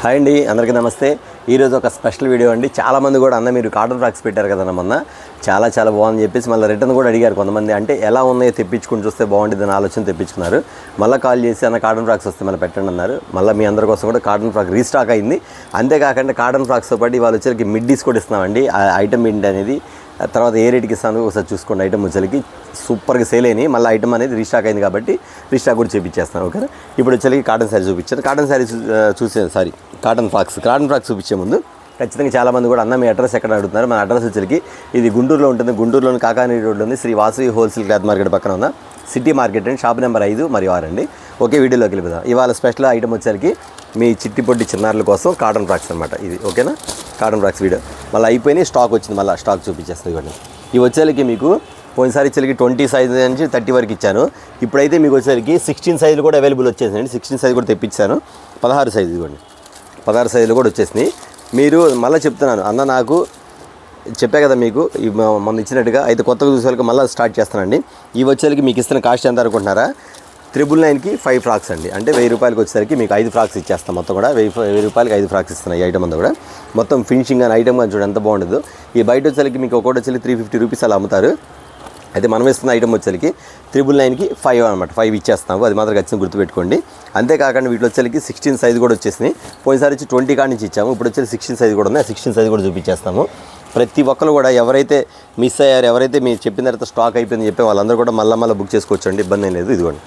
Hi అండి, అందరికీ నమస్తే. ఈరోజు ఒక స్పెషల్ వీడియో అండి. చాలామంది కూడా అన్న మీరు కాటన్ ఫ్రాక్స్ పెట్టారు కదా మొన్న, చాలా బాగుందని చెప్పేసి మళ్ళీ రిటర్న్ కూడా అడిగారు కొంతమంది. అంటే ఎలా ఉన్నాయో తెప్పించుకుని చూస్తే బాగుంటుంది అని ఆలోచన తెప్పించుకున్నారు. మళ్ళీ కాల్ చేసి అన్న కాటన్ ఫ్రాక్స్ వస్తే మళ్ళీ పెట్టండి అన్నారు. మళ్ళీ మీ అందరి కోసం కూడా కాటన్ ఫ్రాక్ రీస్టాక్ అయింది. అంతేకాకుండా కాటన్ ఫ్రాక్స్తో పాటు ఇవాళ వచ్చేసరికి మిడ్డీస్ కూడా ఇస్తున్నామండి. ఆ ఐటమ్ ఏంటి అనేది తర్వాత ఏ రేట్కి ఇస్తాను ఒకసారి చూసుకోండి. ఐటమ్ వచ్చేసరికి సూపర్గా సేల్ అయినాయి. మళ్ళీ ఐటమ్ అనేది రీస్టాక్ అయింది కాబట్టి రీస్టాక్ కూడా చేపించేస్తాను. ఓకేనా, ఇప్పుడు వచ్చేసరికి కాటన్ శారీ చూపించాను. కాటన్ శారీ కాటన్ ఫ్రాక్స్ చూపించే ముందు ఖచ్చితంగా చాలామంది కూడా అన్న మీ అడ్రస్ ఎక్కడ అడుగుతున్నారు. మన అడ్రస్ వచ్చేసరికి ఇది గుంటూరులో ఉంటుంది. గుంటూరులోని కాకాని రోడ్లో ఉంది. Sri Vasavi wholesale cloth market పక్కన ఉన్న సిటీ మార్కెట్ అండి. షాప్ నెంబర్ 5 మరియు 6 అండి. ఓకే, వీడియోలోకి వెళ్ళిపోదాం. ఇవాళ స్పెషల్ ఐటమ్ వచ్చేసరికి మీ చిట్టి పొట్టి చిన్నారుల కోసం కాటన్ ఫ్రాక్స్ అనమాట. ఇది ఓకేనా, కాటన్ ఫ్రాక్స్ వీడియో మళ్ళీ అయిపోయినాయి. స్టాక్ వచ్చింది, మళ్ళీ స్టాక్ చూపించేస్తుంది. ఇవ్వండి, ఇవి వచ్చేసరికి మీకు పోయినసారి వచ్చేసరికి 20 సైజు నుంచి 30 వరకు ఇచ్చాను. ఇప్పుడైతే మీకు వచ్చేసరికి 16 సైజులు కూడా అవైలబుల్ వచ్చేసిందండి. 16 సైజు కూడా తెప్పించాను. 16 సైజు ఇవ్వండి, 16 సైజులు కూడా వచ్చేసినాయి. మీరు మళ్ళీ చెప్తున్నాను అన్న, నాకు చెప్పా కదా మీకు మొన్న ఇచ్చినట్టుగా. అయితే కొత్తగా చూసేవాళ్ళకి మళ్ళీ స్టార్ట్ చేస్తానండి. ఇవి వచ్చేసరికి మీకు ఇస్తున్న కాస్ట్ ఎంత అనుకుంటున్నారా? 999కి 5 ఫ్రాక్స్ అండి. అంటే 1000 రూపాయలకి వచ్చేసరికి మీకు 5 ఫ్రాక్స్ ఇచ్చేస్తాం. మొత్తం కూడా 1000 రూపాయలకి 5 ఫ్రాక్స్ ఇస్తున్నాయి. ఈ ఐటమ్ అంతా కూడా మొత్తం ఫినిషింగ్ అని ఐటమ్ కానీ చూడండి ఎంత బాగుంటుందో. ఈ బయట వచ్చేసరికి మీకు ఒకటి వచ్చి 350 రూపీస్ అలా అమ్ముతారు. అయితే మనం ఇస్తున్న ఐటమ్ వచ్చేసరికి 999కి 5 అనమాట. 5 ఇచ్చేస్తాము, అది మాత్రం ఖచ్చితంగా గుర్తుపెట్టుకోండి. అంతేకాకుండా వీటిలో వచ్చేసరికి 16 సైజు కూడా వచ్చేసినాయి. పోయినసారి వచ్చి 20 కాడి నుంచి ఇచ్చాము. ఇప్పుడు వచ్చేసి 16 సైజు కూడా ఉంది. 16 సైజు కూడా చూపించేస్తాము. ప్రతి ఒక్కరు కూడా ఎవరైతే మిస్ అయ్యారు, ఎవరైతే మీరు చెప్పిన తర్వాత స్టాక్ అయిపోయిందని చెప్పి వాళ్ళందరూ కూడా మళ్ళీ బుక్ చేసుకోవచ్చు అండి, ఇబ్బంది ఏం లేదు. ఇదిగోండి,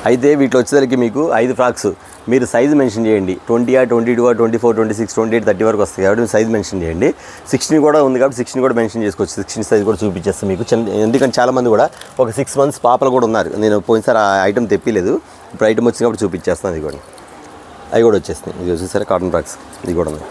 అయితే వీటిలో వచ్చేసరికి మీకు 5 ఫ్రాక్స్ మీరు సైజు మెన్షన్ చేయండి. 20, 22, 24, 26, 28, 30 వరకు వస్తాయి కాబట్టి సైజు మెన్షన్ చేయండి. 16 కూడా ఉంది కాబట్టి 16 కూడా మెన్షన్ చేసుకోవచ్చు. 16 సైజు కూడా చూపించేస్తాను మీకు. ఎందుకంటే చాలామంది కూడా ఒక 6 months పాపలు కూడా ఉన్నారు. నేను పోయినసారి ఆ ఐటమ్ తెప్పిలేదు. ఇప్పుడు ఐటమ్ వచ్చినప్పుడు చూపించేస్తాను. ఇది కూడా అవి కూడా వచ్చేస్తాయి. ఇది చూసారా కాటన్ ఫ్రాక్స్, ఇది కూడా ఉంది.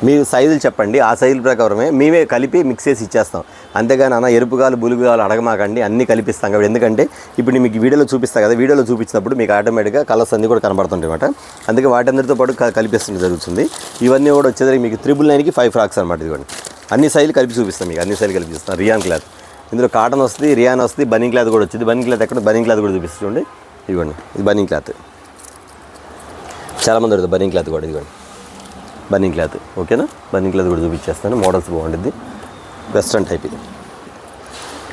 మీరు సైజులు చెప్పండి, ఆ సైజుల ప్రకారమే మేమే కలిపి మిక్స్ చేసి ఇచ్చేస్తాం. అంతేగాని అన్న ఎరుపుగాలు బులుగుగాలు అడగమాకండి, అన్నీ కలిపిస్తాం కాబట్టి. ఎందుకంటే ఇప్పుడు మీకు వీడియోలో చూపిస్తాను కదా, వీడియోలో చూపించినప్పుడు మీకు ఆటోమేటిక్గా కలర్స్ అన్నీ కూడా కనబడుతుంటాయి అన్నమాట. అందుకే వాటందరితో పాటు కలిపిస్తుంటే జరుగుతుంది. ఇవన్నీ కూడా వచ్చేసరికి మీకు 999కి 5 ఫ్రాక్స్ అనమాట. ఇదిగోండి, అన్ని సైజులు కలిపి చూపిస్తాం మీకు. అన్ని సైజులు కలిపి చూస్తాం. రియాన్ క్లాత్, ఇందులో కాటన్ వస్తుంది, రియాన్ వస్తుంది, బనింగ్ క్లాత్ కూడా వచ్చింది. బనింగ్ క్లాత్ ఎక్కడ, బనింగ్ క్లాత్ కూడా చూపిస్తుంది. ఇదిగోండి, ఇది బనింగ్ క్లాత్. చాలామంది అడుగుతుంది బనింగ్ క్లాత్ కూడా. ఇదిగోండి బనింగ్ క్లాత్. ఓకేనా, బనింగ్ క్లాత్ కూడా చూపించేస్తాను. మోడల్స్ బాగుంటుంది, వెస్ట్రన్ టైప్. ఇది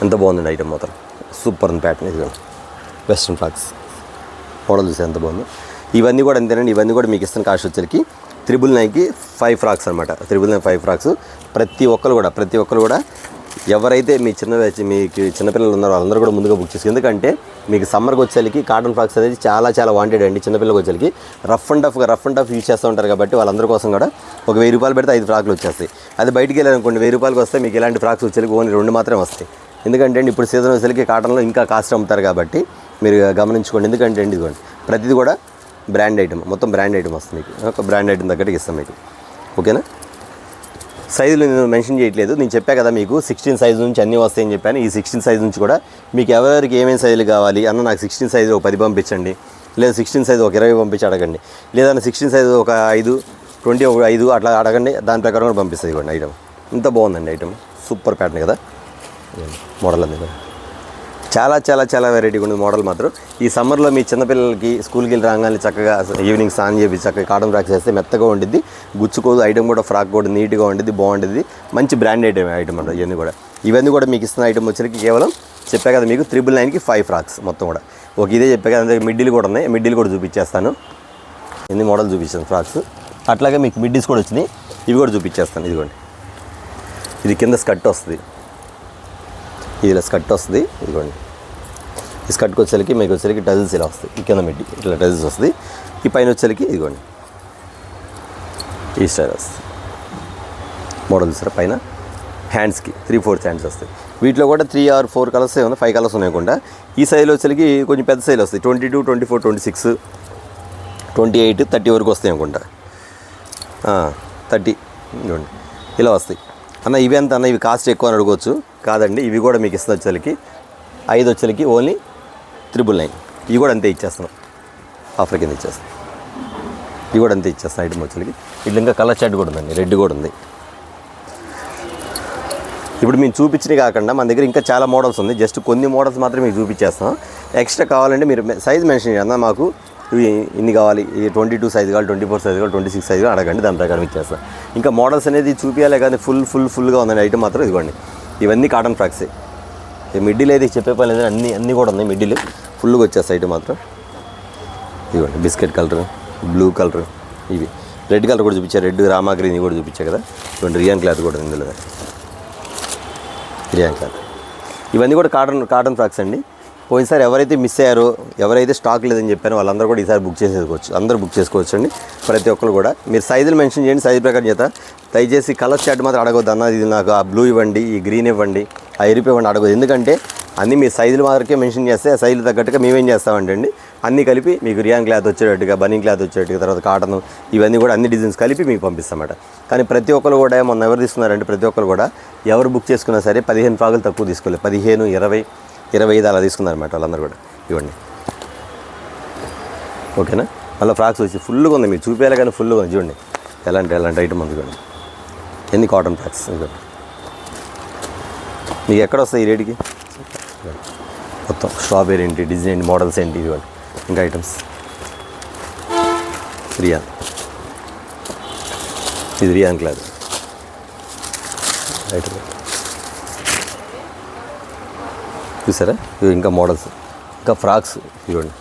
ఎంత బాగుందండి ఐటమ్, మాత్రం సూపర్ ఉంది ప్యాటర్న్. ఇది వెస్ట్రన్ ఫ్రాక్స్ మోడల్ చూస్తే ఎంత బాగుందో. ఇవన్నీ కూడా అంతేనండి. ఇవన్నీ కూడా మీకు ఇస్తున్న కాస్ట్ వచ్చరికి 999కి 5 ఫ్రాక్స్ అనమాట. 999 5 ఫ్రాక్స్. ప్రతి ఒక్కరు కూడా ఎవరైతే మీకు చిన్నపిల్లలు ఉన్నారో వాళ్ళందరూ కూడా ముందుగా బుక్ చేసుకోండి. ఎందుకంటే మీకు సమ్మర్కి వచ్చేసరికి కాటన్ ఫ్రాక్స్ అనేది చాలా వాంటెడ్ అండి. చిన్నపిల్లలకు వచ్చేసరికి రఫ్ అండ్ టఫ్ యూజ్ చేస్తూ ఉంటారు కాబట్టి వాళ్ళందరి కోసం కూడా ఒక 1000 రూపాయలు పెడితే 5 ఫ్రాక్లు వచ్చేస్తాయి. అది బయటికి వెళ్ళాలనుకోండి 1000 రూపాయలకి వస్తే మీకు ఇలాంటి ఫ్రాక్స్ వచ్చేసరికి ఓన్లీ 2 మాత్రమే వస్తాయి. ఎందుకంటే అండి ఇప్పుడు సీజన్ వచ్చేసరికి కాటన్లో ఇంకా కాస్ట్ అమ్ముతారు కాబట్టి మీరు గమనించుకోండి. ఎందుకంటే అండి ఇదిగోండి ప్రతిది కూడా బ్రాండ్ ఐటమ్, మొత్తం బ్రాండ్ ఐటమ్ వస్తుంది మీకు. ఒక బ్రాండ్ ఐటమ్ తగ్గట్టుగా ఇస్తాం మీకు. ఓకేనా, సైజులు నేను మెన్షన్ చేయట్లేదు. నేను చెప్పా కదా మీకు 16 సైజు నుంచి అన్నీ వస్తాయని చెప్పాను. ఈ 16 సైజు నుంచి కూడా మీకు ఎవరికి ఏమేమి సైజులు కావాలి అన్న, నాకు 16 సైజు ఒక 10 పంపించండి, లేదా 16 సైజు ఒక 20 పంపించి అడగండి, లేదా 16 సైజు ఒక 5, 20 ఒక 5 అట్లా అడగండి. దాని ప్రకారం కూడా పంపిస్తుంది. ఇవ్వండి ఐటమ్ ఇంత బాగుందండి. ఐటమ్ సూపర్ ప్యాటర్న్ కదా, మోడల్ అనేది చాలా వెరైటీగా ఉంది మోడల్ మాత్రం. ఈ సమ్మర్లో మీ చిన్నపిల్లలకి స్కూల్కి వెళ్ళి రాగానే చక్కగా ఈవినింగ్ స్నానం చేసి చక్కగా కాటన్ ఫ్రాక్స్ వేస్తే మెత్తగా ఉండిద్ది, గుచ్చుకోదు. ఐటమ్ కూడా ఫ్రాక్ కూడా నీట్గా ఉండిద్ది, బాగుంటుంది. మంచి బ్రాండ్ ఐటమ్ అంట. ఇవన్నీ కూడా మీకు ఇస్తున్న ఐటమ్ వచ్చరికి కేవలం చెప్పా కదా మీకు 999కి 5 ఫ్రాక్స్ మొత్తం కూడా. ఒక ఇదే చెప్పా కదా, అందుకే మిడ్డీలు కూడా ఉన్నాయి. మిడ్డీలు కూడా చూపించేస్తాను. ఎన్ని మోడల్ చూపించాను ఫ్రాక్స్. అట్లాగే మీకు మిడ్డీస్ కూడా వచ్చినాయి, ఇవి కూడా చూపించేస్తాను. ఇదిగోండి, ఇది కింద స్కర్ట్ వస్తుంది, ఇది ఇలా స్కర్ట్ వస్తుంది. ఇదిగోండి, ఈ స్కర్ట్కి వచ్చేసరికి మీకు వచ్చేసరికి టజిల్స్ ఇలా వస్తాయి. ఈ కింద మిడ్డీ ఇట్లా టజిల్స్ వస్తుంది. ఈ పైన వచ్చేసరికి ఇదిగోండి ఈ స్టైల్ వస్తుంది. మోడల్ చూసారా, పైన హ్యాండ్స్కి 3/4 హ్యాండ్స్ వస్తాయి. వీటిలో కూడా 3 or 4 కలర్స్ ఏమన్నా 5 కలర్స్ ఉన్నాయకుండా. ఈ సైజులో వచ్చేసరికి కొంచెం పెద్ద సైజు వస్తాయి. 22, 24, 26, 28, 30 వరకు వస్తాయి అనుకుంటా. 30 ఇవ్వండి ఇలా వస్తాయి. అన్న ఇవి ఎంత అన్న, ఇవి కాస్ట్ ఎక్కువ అని అడగవచ్చు. కాదండి, ఇవి కూడా మీకు ఇస్తుంది వచ్చేసరికి 5 వచ్చేసరికి ఓన్లీ 999. ఇవి కూడా అంతే ఇచ్చేస్తున్నాం, ఆఫర్ కింద ఇచ్చేస్తాం. ఇవి కూడా అంతే ఇచ్చేస్తాం ఐటమ్ వచ్చేసరికి. ఇట్లా ఇంకా కలర్ చార్ట్ కూడా ఉందండి, రెడ్ కూడా ఉంది. ఇప్పుడు మేము చూపించినవి కాకుండా మన దగ్గర ఇంకా చాలా మోడల్స్ ఉంది. జస్ట్ కొన్ని మోడల్స్ మాత్రమే మీకు చూపించేస్తాం. ఎక్స్ట్రా కావాలంటే మీరు సైజ్ మెన్షన్ చేయండి. మాకు ఇవి ఇన్ని కావాలి, ఈ 22 సైజు కావాలి, 24 సైజు కావాలి, 26 సైజు అడగండి, దాని ప్రకారం ఇచ్చేస్తాను. ఇంకా మోడల్స్ అనేది చూపించాలి కానీ ఫుల్గా ఉందండి ఐటమ్ మాత్రం. ఇదిగోండి ఇవన్నీ కాటన్ ఫ్రాక్సే. మిడ్డీలు అయితే చెప్పే పని లేదు, అన్నీ కూడా ఉన్నాయి మిడ్డీలు ఫుల్గా వచ్చేస్తాయి ఐటమ్ మాత్రం. ఇదిగోండి బిస్కెట్ కలర్, బ్లూ కలర్, ఇవి రెడ్ కలర్ కూడా చూపించారు, రెడ్ రామా గ్రీన్ కూడా చూపించారు కదా. ఇవ్వండి రియాన్ క్లాత్ కూడా ఇందులో, రియాన్ క్లాత్. ఇవన్నీ కూడా కాటన్ ఫ్రాక్స్ అండి. పోయినసారి ఎవరైతే మిస్ అయ్యారో, ఎవరైతే స్టాక్ లేదని చెప్పారో వాళ్ళందరూ కూడా ఈసారి బుక్ చేసేసుకోవచ్చు, అందరూ బుక్ చేసుకోవచ్చు అండి. ప్రతి ఒక్కరు కూడా మీరు సైజులు మెన్షన్ చేయండి, సైజు ప్రకారం చేత. దయచేసి కలర్ చార్ట్ మాత్రం అడగవద్దు అన్న, ఇది నాకు ఆ బ్లూ ఇవ్వండి, ఈ గ్రీన్ ఇవ్వండి, ఆ ఎరుపు ఇవ్వండి అడగదు. ఎందుకంటే అన్నీ మీ సైజులు మాత్రమే మెన్షన్ చేస్తే ఆ సైజులు తగ్గట్టుగా మేమేం చేస్తామంటే అండి అన్నీ కలిపి మీకు రియాన్ క్లాత్ వచ్చేటట్టుగా, బనింగ్ క్లాత్ వచ్చేటట్టుగా, తర్వాత కాటన్ ఇవన్నీ కూడా అన్ని డిజైన్స్ కలిపి మీకు పంపిస్తామన్నమాట. కానీ ప్రతి ఒక్కరు కూడా మొన్న ఎవరు తీసుకున్నారంటే ప్రతి ఒక్కరు కూడా ఎవరు బుక్ చేసుకున్నా సరే 15 ఫ్రాకులు తక్కువ తీసుకోలేదు, 15, 20, 25 అలా తీసుకున్నారన్నమాట వాళ్ళందరూ కూడా. ఇవ్వండి ఓకేనా. మళ్ళీ ఫ్రాక్స్ వచ్చి ఫుల్గా ఉంది, మీకు చూపించాలి కానీ ఫుల్గా ఉంది. చూడండి ఎలాంటి ఐటమ్ అందుకోండి, ఎన్ని కాటన్ ఫ్రాక్స్ ఇవ్వండి. మీకు ఎక్కడ వస్తాయి ఈ రేటుకి మొత్తం స్ట్రాబెరీ ఏంటి, డిజైన్ ఏంటి, మోడల్స్ ఏంటి, ఇవ్వండి. ఇంకా ఐటమ్స్ రియాన్, ఇది రియాన్ క్లాత్ ఐటమ్ చూసారా. ఇవి ఇంకా మోడల్స్, ఇంకా ఫ్రాక్స్ ఇవ్వండి.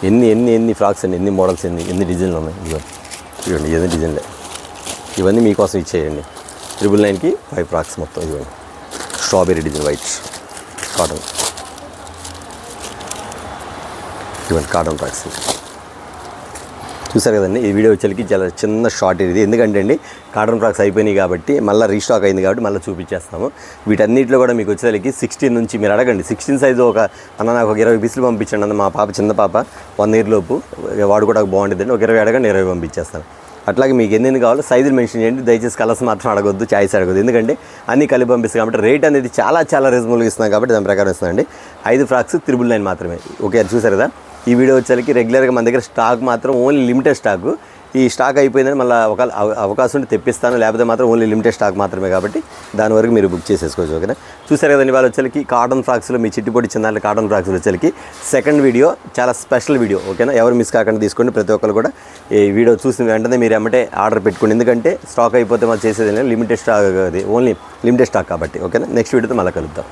ఎన్ని ఫ్రాక్స్ అండి, ఎన్ని మోడల్స్, ఎన్ని డిజైన్లు ఉన్నాయి. ఇవ్వండి ఎన్ని డిజైన్లే, ఇవన్నీ మీకోసం ఇచ్చేయండి. 999కి 5 ఫ్రాక్స్ మొత్తం. ఇవ్వండి స్ట్రాబెరీ డిజైన్ వైట్ కాటన్, ఇవ్వండి కాటన్ ఫ్రాక్స్. చూసారు కదండి. ఈ వీడియో వచ్చేసరికి చాలా చిన్న షార్ట్ ఇది, ఎందుకంటే అండి కాటన్ ఫ్రాక్స్ అయిపోయినాయి కాబట్టి మళ్ళీ రీస్టాక్ అయింది కాబట్టి మళ్ళీ చూపించేస్తాము. వీటన్నిటిలో కూడా మీకు వచ్చేసరికి 16 నుంచి మీరు అడగండి, 16 సైజు అన్న నాకు ఒక 20 పీసులు పంపించండి అన్న, మా పాప చిన్న పాప 1 ఇయర్ లోపు వాడు కూడా బాగుంటుందండి, ఒక 20 అడగండి 20 పంపించేస్తాను. అట్లాగే మీకు ఎన్ని కావాలో సైజులు మెన్షన్ చేయండి. దయచేసి కలర్స్ మాత్రం అడగొద్దు, చాయిస్ అడగద్దు, ఎందుకంటే అన్నీ కలిపి పంపిస్తాయి కాబట్టి రేట్ అనేది చాలా రీజనబుల్గా ఇస్తున్నాం కాబట్టి దాని ప్రకారం ఇస్తున్నాండి. 5 ఫ్రాక్స్ 999 మాత్రమే. ఓకే అది చూసారు కదా. ఈ వీడియో వచ్చేసరికి రెగ్యులర్గా మన దగ్గర స్టాక్ మాత్రం ఓన్లీ లిమిటెడ్ స్టాక్. ఈ స్టాక్ అయిపోయిందని మళ్ళీ ఒక అవకాశం ఉంటే తెప్పిస్తాను, లేకపోతే మాత్రం ఓన్లీ లిమిటెడ్ స్టాక్ మాత్రమే కాబట్టి దాని వరకు మీరు బుక్ చేసేసుకోవచ్చు. ఓకేనా. చూసారు కదండి వాళ్ళు వచ్చేసరికి కాటన్ ఫ్రాక్స్లో మీ చిట్టిపొడి చిన్నాళ్ళ కాటన్ ఫ్రాక్స్లో వచ్చేసరికి సెకండ్ వీడియో చాలా స్పెషల్ వీడియో. ఓకేనా. ఎవరు మిస్ కాకుండా తీసుకోండి, ప్రతి ఒక్కరు కూడా ఈ వీడియో చూసిన వెంటనే మీరు ఎమ్మటే ఆర్డర్ పెట్టుకోండి, ఎందుకంటే స్టాక్ అయిపోతే మనం చేసేది లిమిటెడ్ స్టాక్, అది ఓన్లీ లిమిటెడ్ స్టాక్ కాబట్టి. ఓకేనా. నెక్స్ట్ వీడియోతో మళ్ళీ కలుద్దాం.